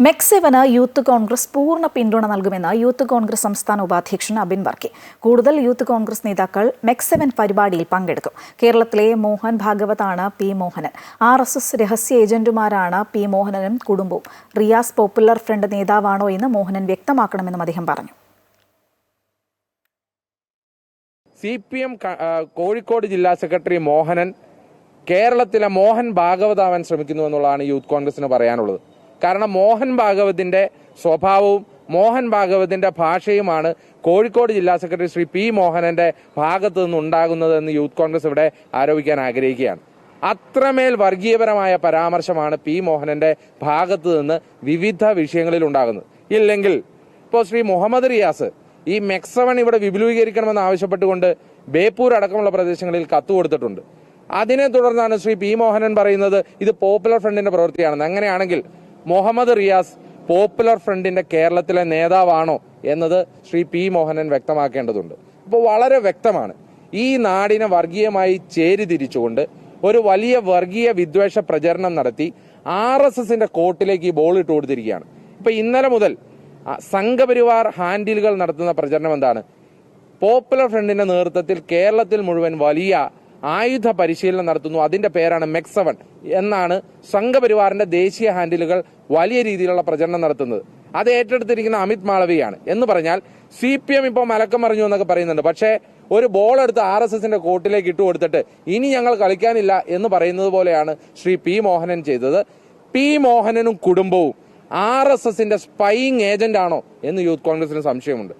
മെക്സെവന് youth Congress പൂർണ്ണ പിന്തുണ നൽകുമെന്ന് യൂത്ത് കോൺഗ്രസ് സംസ്ഥാന ഉപാധ്യക്ഷൻ അബിൻ വർക്കി. കൂടുതൽ യൂത്ത് കോൺഗ്രസ് നേതാക്കൾ മെക്സെവൻ പരിപാടിയിൽ പങ്കെടുക്കും. കേരളത്തിലെ മോഹൻ ഭാഗവതാണ് പി മോഹനൻ. RSS രഹസ്യ ഏജന്റുമാരാണ് പി മോഹനനും കുടുംബവും. റിയാസ് പോപ്പുലർ ഫ്രണ്ട് നേതാവാണോ എന്ന് മോഹനൻ വ്യക്തമാക്കണമെന്നും അദ്ദേഹം പറഞ്ഞു. CPM കോഴിക്കോട് ജില്ലാ സെക്രട്ടറി മോഹനൻ കേരളത്തിലെ മോഹൻ ഭാഗവതാവാൻ ശ്രമിക്കുന്നു എന്നുള്ളതാണ് യൂത്ത് കോൺഗ്രസിന് പറയാനുള്ളത്. കാരണം മോഹൻ ഭാഗവതിന്റെ സ്വഭാവവും മോഹൻ ഭാഗവതിന്റെ ഭാഷയുമാണ് കോഴിക്കോട് ജില്ലാ സെക്രട്ടറി ശ്രീ പി മോഹനന്റെ ഭാഗത്തു നിന്നുണ്ടാകുന്നതെന്ന് യൂത്ത് കോൺഗ്രസ് ഇവിടെ ആരോപിക്കാൻ ആഗ്രഹിക്കുകയാണ്. അത്രമേൽ വർഗീയപരമായ പരാമർശമാണ് പി മോഹനന്റെ ഭാഗത്തു നിന്ന് വിവിധ വിഷയങ്ങളിൽ ഉണ്ടാകുന്നത്. ഇല്ലെങ്കിൽ ഇപ്പോൾ ശ്രീ മുഹമ്മദ് റിയാസ് ഈ മെക്സവൺ ഇവിടെ വിപുലീകരിക്കണമെന്ന് ആവശ്യപ്പെട്ടുകൊണ്ട് ബേപ്പൂർ അടക്കമുള്ള പ്രദേശങ്ങളിൽ കത്ത് കൊടുത്തിട്ടുണ്ട്. അതിനെ തുടർന്നാണ് ശ്രീ പി മോഹനൻ പറയുന്നത് ഇത് പോപ്പുലർ ഫ്രണ്ടിന്റെ പ്രവൃത്തിയാണെന്ന്. അങ്ങനെയാണെങ്കിൽ മുഹമ്മദ് റിയാസ് പോപ്പുലർ ഫ്രണ്ടിന്റെ കേരളത്തിലെ നേതാവാണോ എന്നത് ശ്രീ പി മോഹനൻ വ്യക്തമാക്കേണ്ടതുണ്ട്. അപ്പോൾ വളരെ വ്യക്തമാണ്, ഈ നാടിനെ വർഗീയമായി ചേരിതിരിച്ചുകൊണ്ട് ഒരു വലിയ വർഗീയ വിദ്വേഷ പ്രചരണം നടത്തി RSSന്റെ കോട്ടിലേക്ക് ഈ ബോൾ ഇട്ട് കൊടുത്തിരിക്കുകയാണ്. ഇപ്പൊ ഇന്നലെ മുതൽ സംഘപരിവാർ ഹാൻഡിലുകൾ നടത്തുന്ന പ്രചരണം എന്താണ്? പോപ്പുലർ ഫ്രണ്ടിന്റെ നേതൃത്വത്തിൽ കേരളത്തിൽ മുഴുവൻ വലിയ ആയുധ പരിശീലനം നടത്തുന്നു, അതിന്റെ പേരാണ് മെക്സവൺ എന്നാണ് സംഘപരിവാറിന്റെ ദേശീയ ഹാൻഡിലുകൾ വലിയ രീതിയിലുള്ള പ്രചരണം നടത്തുന്നത്. അത് ഏറ്റെടുത്തിരിക്കുന്ന അമിത് മാളവിയാണ്. എന്ന് പറഞ്ഞാൽ CPM ഇപ്പോൾ മലക്കം മറിഞ്ഞു എന്നൊക്കെ പറയുന്നുണ്ട്. പക്ഷേ ഒരു ബോൾ എടുത്ത് RSSന്റെ കോട്ടിലേക്ക് ഇട്ടു കൊടുത്തിട്ട് ഇനി ഞങ്ങൾ കളിക്കാനില്ല എന്ന് പറയുന്നത് പോലെയാണ് ശ്രീ പി മോഹനൻ ചെയ്തത്. പി മോഹനനും കുടുംബവും RSSന്റെ സ്പൈയിങ് ഏജന്റ് ആണോ എന്ന് യൂത്ത് കോൺഗ്രസിന് സംശയമുണ്ട്.